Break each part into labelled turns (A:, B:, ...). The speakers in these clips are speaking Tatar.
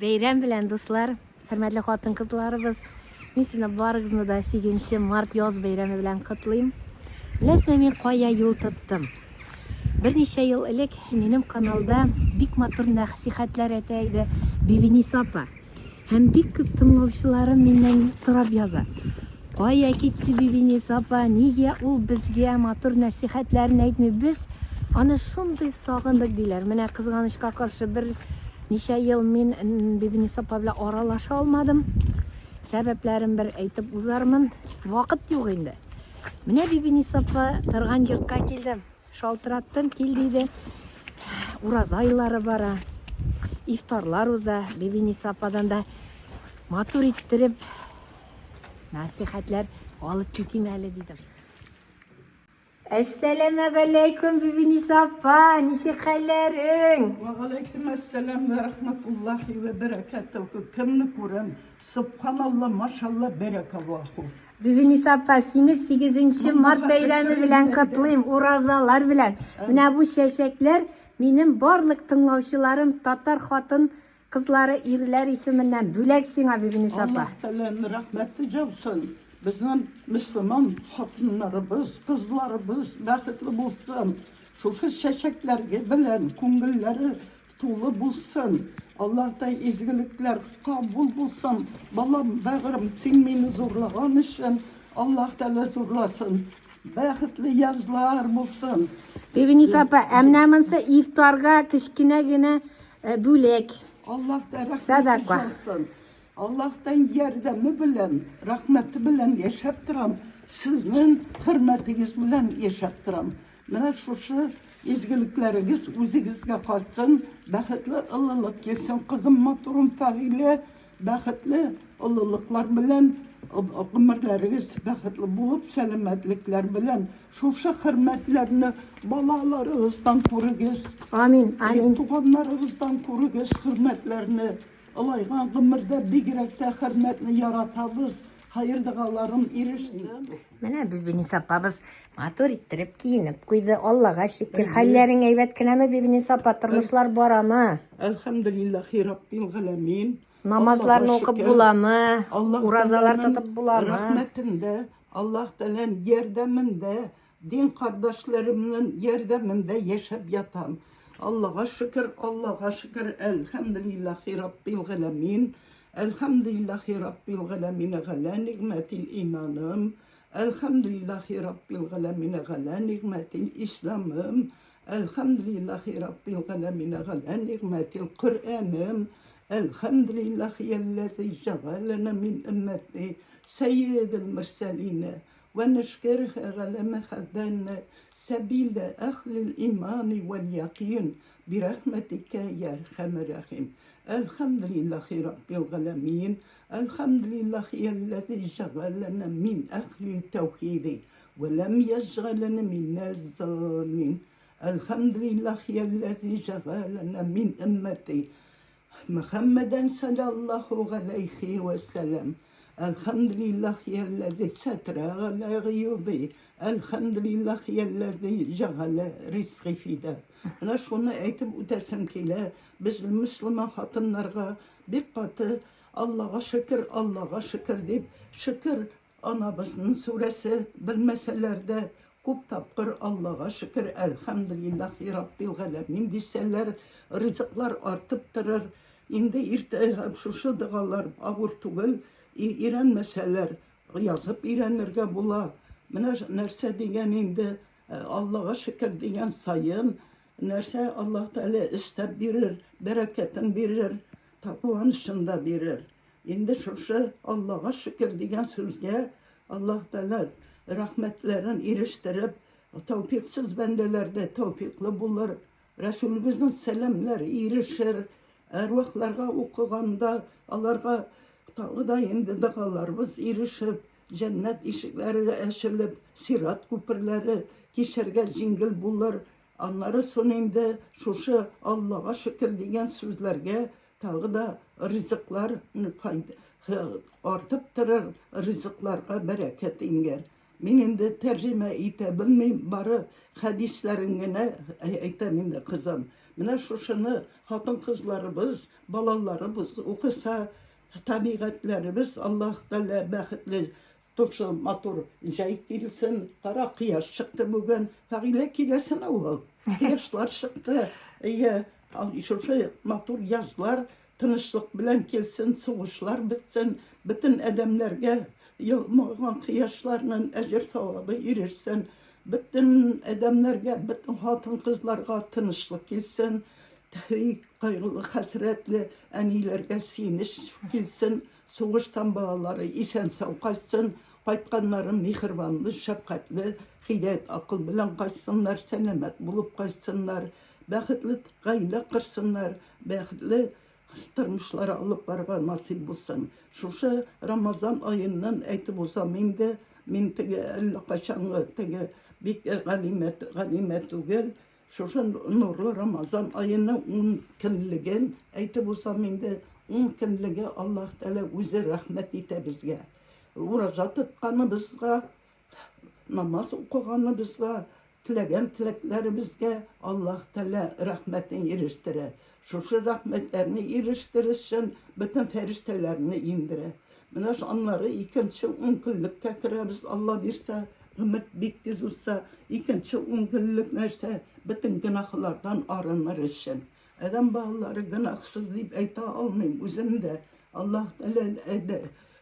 A: Beyram bilen dostlar, hürmetli hatın kızlarımız. Men sizlarni barıгызны da 8 mart yoz beyrami bilen kutlayayım. Bilasizmi, men qoya yo'l tutdim. Bir necha yil ilk mening kanalda bik motor nasihatlar aytaydi Bibi Nisa opa. Hem bik ko'p tinglovchilarim mendan so'rab yozadi. Qoya ketdi Bibi Nisa opa, nega u bizga motor nasihatlarini aytmay, biz ana shunday sog'indik deylar. Mana qizg'anishga qarshi bir necha yil men Bibi Nisa opa bilan oralasha olmadim. Sabablarim bir aytib uzarman. Vaqt yo'q endi. Mana Bibi Nisa opa turgan yurtga keldim. Şaltırattım keldiydi. Uraz ayları bara. İftarlar uza. Bibi Nisa opadan da motor ittirip nasihatler alıp giteyim hali dedim. Esselamu aleyküm Bibi Nisa opa. Nişi hallerin?
B: Ve aleykümselam ve rahmetullahi ve berekatuhu. Kimni ko'ram? Subhanallah, maşallah, berekavahu.
A: Bibi Nisa opa, seni 8 Mart beyrami bilen kutlayayım. Urazalar bilen. Mına bu şeşekler benim barlık tinglovchilarim Tatar xotin qizlari erlar isminden büleksin Bibi Nisa opa.
B: Allah Teala'nın rahmeti olsun. Bizim Müslüman hatunlarımız, kızlarımız bakıtlı bulsun. Şu şeşeklerge bilen ko'ngilleri tulu bulsun. Allah'tan izgilikler kabul bulsun. Balam, bağırım, sen beni zorlağın için Allah Teala zorlasın. Bakıtlı yazlar bulsun.
A: Bibi Nisa opa, emnaminsa iftarga kichkinagina bülek.
B: Allah da rahmeti
A: Sadaka.
B: olsun. Allah'tan yardımı bilen, rahmeti bilen yaşaptıram. Sizin hürmetiniz bilen yaşaptıram. Mana şu izgilikleriniz o'zingizga qolsin. Baxtli ılılık kelsin. Qizim motorum faile baxtli ılılıklar bilen ömürleriniz baxtli bulup selametlikler bilen şu hürmetlerini balalarınızdan korugiz.
A: Amin, amin.
B: Tuğanlarınızdan korugiz hürmetlerini. Alaygan ömürde bigrekte hürmetini yaratabız. Hayır dağalarım erişsin.
A: Mana Bibi Nisa opa biz motor ittirip kiyinip qo'ydi. Allohga shukr. Hallaring aybatkinami Bibi Nisa opa, turmushlar borami?
B: Elhamdülillahi Rabbil alemin.
A: Namazlarni o'qib bo'lami? Urazalar tutib bo'lami?
B: Rahmetinde, Allah Teala'nın yardımında, din kardeşlerimin yardımında yaşap yatam. Allah'a şükür, Allah'a şükür. Elhamdülillahi Rabbil alemin. Elhamdülillahi Rabbil alemin. Gala nimetil imanım. Elhamdülillahi Rabbil alemin. Gala nimetil İslamım. Elhamdülillahi Rabbil alemin. Gala nimetil Kur'anım. Elhamdülillahi yellezi cealena min ümmeti seyyidil mürseline ve neşkerhe galeme haddenne sebile ahlil imani vel yakin birahmetike yerhamer rahim. Elhamdülillahi Rabbil alemin. Elhamdülillahi yellezi cealena min ahlil tevhidi ve lem yec'alena minnez zalimin. Elhamdülillahi yellezi cealena min ümmeti Muhammeden sallallahu aleyhi ve sellem. Elhamdülillah yellezi setre ala gıyubi. Elhamdülillah yellezi ceale rizqi fide. Ana şunu aytib o'tasim kele, biz Müslüman hatunlarga bir qatı Allah'a şükür deb şükür anamızın suresi bilmeselerde ko'p tapqir Allah'a şükür elhamdülillahi Rabbil alemin deseler rızıklar artıp durur. Endi erta şu dağalar ağır tugul, öğrenmeseler yazıp öğrenirge bula. Mana nerse degen endi Allah'a şükür degen sayın nerse Allah Teala istep verir, bereketin verir, takvanışını da verir. Endi şu Allah'a şükür degen sözge Allah Teala rahmetlerin eriştirip tevfiksiz bendelerde tevfikli bulur. Resulümüzün selamları erişir. Ervahlarga okuganda alarga tağı da endi dağalarımız erişip cennet ışıkları eşilip sirat köprüleri geçerge cingil bulur. Anları sonunda şu Allah'a şükür degen sözlerge tağı da rızıklar artıp durur. Rızıklarga bereket inger. Мен енді тәржеме ете білмейм, бары хадислеріңіне айтам енді қызым. Мына шушыны хатын қызларыбыз, балаларыбыз оқыса, табиғатларыбыз Аллах Тәала бәхетле Тошы матур жай келсін, қара қияш шықты бүгін, фағилә келесін ауыл. Қияшлар шықты, шошы матур язлар, тынышлық білән келсін, суғышлар бітсін, бүтін әдәмләргә ялмаған қияшларының әжір сауабы ерерсін, бүтін әдәмләргә, бүтін хатын қызларға тынышлық келсін, қайғылы хәсіретлі әнилерге синіш келсін, соғыштан балалары исән сау қайтсын, қайтқанлары мехрибанлы, шәфқатлы, хидayet ақыл білән қайтсынлар, сәлемет болып қайтсынлар, бәхетлі ғаилә құрсынлар, бәхетлі тұрмышлар алып барған насип болсын. Шушы Рамазан айынан әйтіп болсам енді, мен теге әлі қашанғы теге бик ғалимә түгел, шушы нұрлы Рамазан айының 10 күнлеген әйтіп болсам енді, 10 күнлігі Аллах Тәала өзі рахмет ете бізге. Ураза тұтқаны бізге, намаз оқығаны бізге, тілеген тілектері бізге Аллах Тәала рахметін еріштірі. Шушы рахметлеріні еріштірі үшін бүтін фәрештелеріні ендірі. Мына анлары екінші 10 күнлікке кіреміз, Алла берсе, үміт беккіз ұса, екінші 10 күнлік нәрсе бүтін гүнахлардан арыныр үшін. Әдәм балалары гынахсыз деп айта алмайм үземдә. Аллах Тәала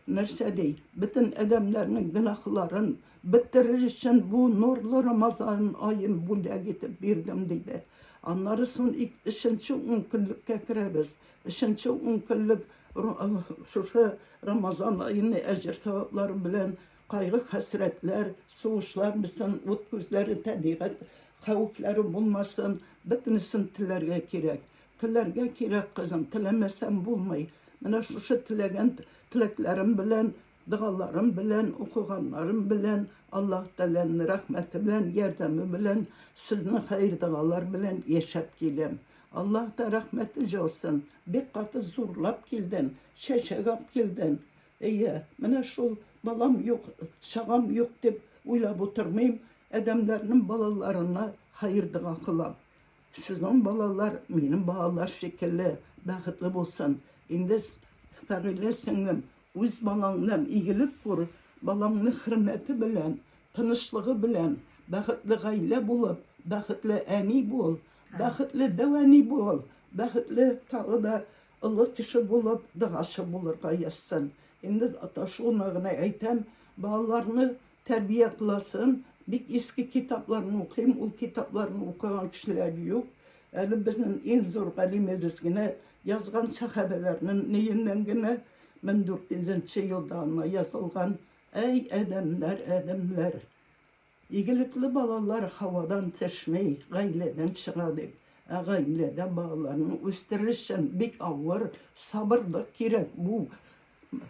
B: нәрсә дей, бүтән әдәмләрнең гынахларын бетерер өчен бу нурлы Рамазан айын бүләк итеп бирдем диде. Аннары сон 3нче 10 көнлеккә керәбез. 3нче 10 көнлек шушы Рамазан айыны әҗр саваплары белән кайгы хәсрәтләр, сугышлар бисен, ут күзләре табигать хәвефләре булмасын, бөтенесен теләргә кирәк. Теләргә кирәк кызым, теләмәсәм булмый. Менә шушы теләгән теләкләрем белән, дуаларым белән, укыганнарым белән, Аллаһ Тәаләнең рәхмәте белән, ярдәме белән, сезнең хәйр дуалар белән яшәп киләм. Аллаһ та рәхмәте җаусын. Бик каты зурлап килден, шәшәгәп килден. Менә шул балам юк, шагам юк дип уйлап утырмыйм. Әдәмләрнең балаларына хәйр дуа кылам. Сезнең балалар минем балалар шикелле бәхетле булсын. Инде Фәрилә сеңлем, үз балаңнан игелек күр, балаңның хөрмәте белән, тынычлыгы белән, бәхетле гаилә булып, бәхетле әни бул, бәхетле дәвани бул, бәхетле тагы да олы кеше булып, дуашы булырга язсын. Инде шуны гына әйтәм, балаларны тәрбия кыласын. Бик иске китапларны укыйм, ул китапларны укыган кешеләр юк. Әле безнең иң зур галимебез генә язган сахабаларның ниеннән генә 1400 елда язылган. Әй әдәмләр, әдәмләр. Игелекле балалар һавадан төшмәй, гаиләдән чыга дип. Гаиләдә балаларны үстерүчен бик авыр сабырлык кирәк. Бу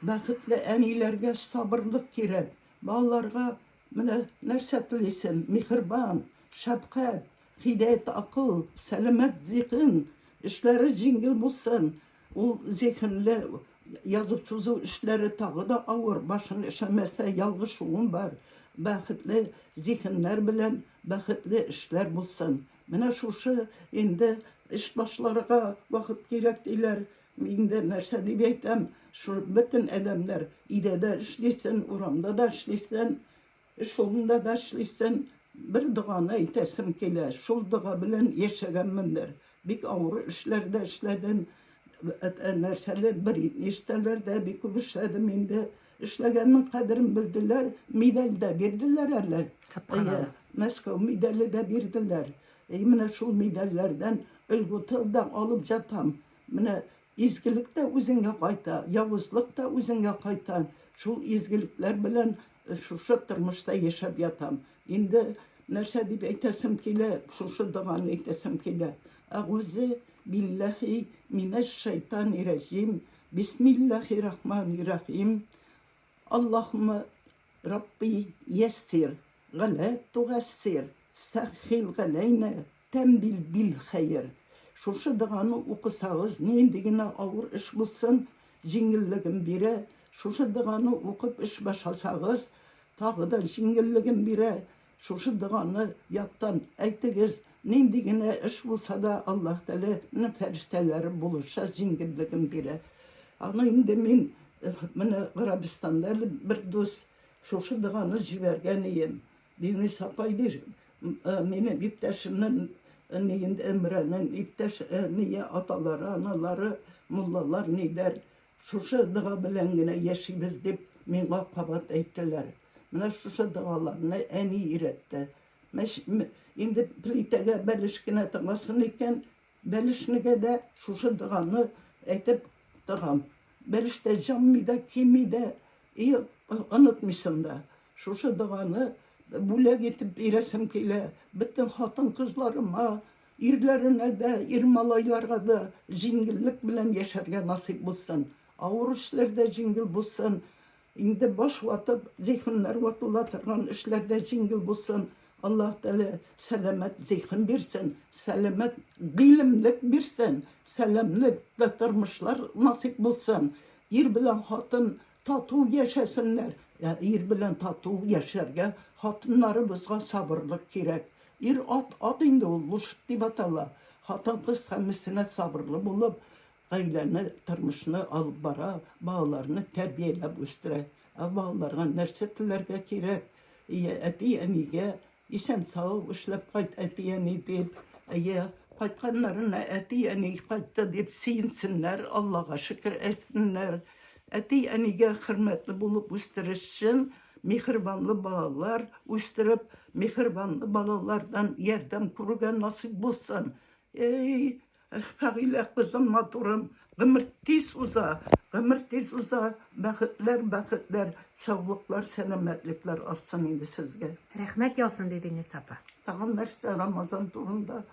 B: бәхетле әниләргә сабырлык кирәк. Балаларга менә нәрсә телисен, мехрибан, шәфкать, хидayet акыл, сәламәт зиһен, эшләре җиңел булсын. Ул зиһенле язып чузу эшләре тагы да авыр, башын эшәмәсә ялгышуым бар. Бәхетле зиһеннәр белән бәхетле эшләр булсын. Менә шушы инде эш башларга вакыт кирәк диләр. Инде нәрсә дип әйтәм, шу бөтен әдәмнәр идәдә эшлисен, урамда да эшлисен, шулында да эшлисен. Бер дуаны әйтәсем килә, шул дуа белән яшәгәнмендер. Бик авыр эшләрдә эшләдем. Нәрсәләр бер эштәләрдә бик күп эшләдем инде. Эшләгәннең кадерен белделәр, медаль дә бирделәр әле. Мәскәү медале дә бирделәр. Менә шул медальләрдән өлгүтелдә алып жатам. Менә изгелек тә үзеңгә кайта, явызлык та үзеңгә кайта. Шул изгелекләр белән шушы тормышта яшәп ятам. Инде нәрсә дип әйтәсем килә, шушы дуаны әйтәсем килә. Әгүзу биллаһи минәш шайтани раҗим. Бисмиллаһир рахманир рахим. Аллаһумма рабби яссир, галә тугассир, сахил галәйнә, тәмбил бил хәйр. Шушы дуаны укысагыз, нинди генә авыр эш булсын, җиңеллеген бирә. Шушы дуаны укып эш башласагыз, tағы да жеңіллігін бере. Шушы дұғаны яттан әйтігіз, нендігіне іш болса да Аллах Тәләнің фәрештәләре болыша жеңіллігін бере. Аны енді мен міне Ғарабистанда бір дос шушы дұғаны жіберген ем. Бейні сапайды мені иптәшімнің нейінде әмірәнің иптәш нeye аталары, аналары, мұллалар нейдер шушы дұға біләнгіне ешейбіз деп менға қабат әйттілер. Мына шушы дұғаларыны әні иретті. Енді плитеге бәлішкіне тыңасын екен, бәлішніге де шушы дұғаны әйтіп дұғам. Бәліште жаммида, кемиде, ұнытмышсын да. Шушы дұғаны бүләк етіп бересім келе, біттің хатын қызларыма, ирлеріне де, ирмалайларға да жеңіллік білән яшәргә насип болсын. Ауыр ішлерде жеңіл болсын. Енді баш ватып, зейхінлер ватыла тұрған ішлерде жеңіл болсын. Аллах Тәлә сәлемет зейхін берсін, сәлемет билімлік берсін, сәлемлік тұрмышлар насип болсын. Ир білән хатын тату яшәсінлер. Ир білән тату яшәргә хатынлары бізға сабырлық керек. Ир ат инде ул лушт дип атала. Хатын кыз һәммәсенә сабырлы булып, гаиләне, тормышны алып бара, балаларны тәрбияләп үстерә. Балаларга нәрсә теләргә кирәк? Әти-әнигә исән сау эшләп кайт әти-әни дип, кайтканнарына әти-әни кайтты дип сөенсеннәр, Аллага шөкер әйтсеннәр. Әти-әнигә хөрмәтле булып үстерү өчен мехрибанлы балалар үстереп, мехрибанлы балалардан ярдәм күрүгә насип булсын. Фәгыйлә кызым, матурым, гомер тиз уза, бәхетләр, саулыклар, сәламәтлекләр артсын инде сезгә.
A: Рәхмәт яусын бибини сапа.
B: Тагын нәрсә Рамазан турында?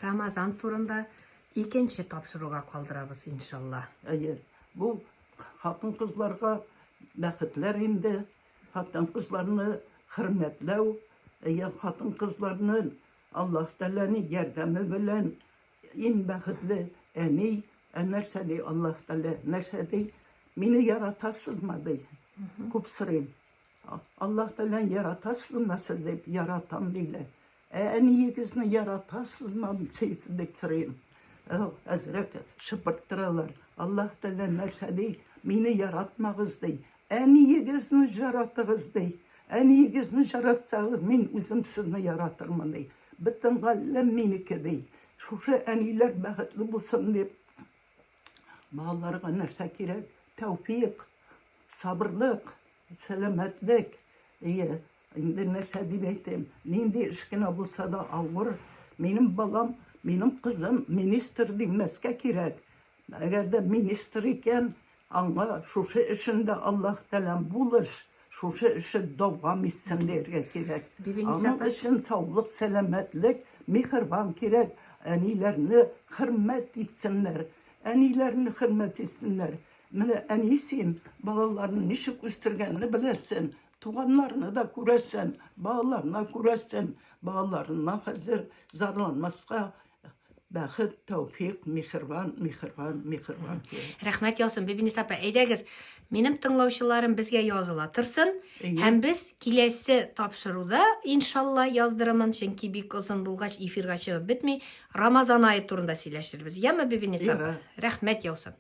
A: Рамазан турында икенче тапшыруга калдырабыз иншалла.
B: Бу хатын кызларга бәхетләр инде, хатын кызларны хөрмәтләү, хатын кызларны Аллаһ Тәаләнең ярдәме белән ин бәхетле әни, нәрсә ди Аллаһ Тәалә, нәрсә ди? Мине яратасызмы ди? Күп сорыйм. Аллаһ Тәалә яратасызмы сез дип яратам диләр. Әниегезне яратасызмы сез дип сорыйм. Әзрәк шыпырттыралар. Аллаһ Тәалә нәрсә ди? Мине яратмагыз ди. Әниегезне яратыгыз ди. Әниегезне яратсагыз, мин үзем сезне яратырмын ди. Бөтен галәм минеке ди. Шушы әниләр бәхетле булсын дип, балаларга нәрсә кирәк? Тәүфиq, сабырлык, сәламәтлек. Инде нәрсә дип әйтәм? Нинди эш кенә булса да авыр. Минем балам, минем кызым министр димәскә кирәк. Әгәр дә министр икән, аңа шушы эшендә Аллаһ Тәалә булыш, шушы эше дәвам итсен дәргә кирәк. Аның өчен саулык, сәламәтлек, мехрибан кирәк. Әниләрне хөрмәт итсеннәр. Әниләрне хөрмәт итсеннәр. Менә әни син балаларны ничек үстергәнне беләсен. Туганнарны да күрәсен, балаларны күрәсен. Балаларына хәзер зарланмаска бәхет, тәүфиq, мехрибан.
A: Рәхмәт яусын бибини сапа. Әйдәгез, минем тыңлаучыларым безгә языла торсын. Һәм без киләсе тапшыруда иншалла яздырымын, чөнки бик озын булгач эфирга чыгып бетми, Рамазан ае турында сөйләшербез. Яме бибини сапа. Рәхмәт яусын.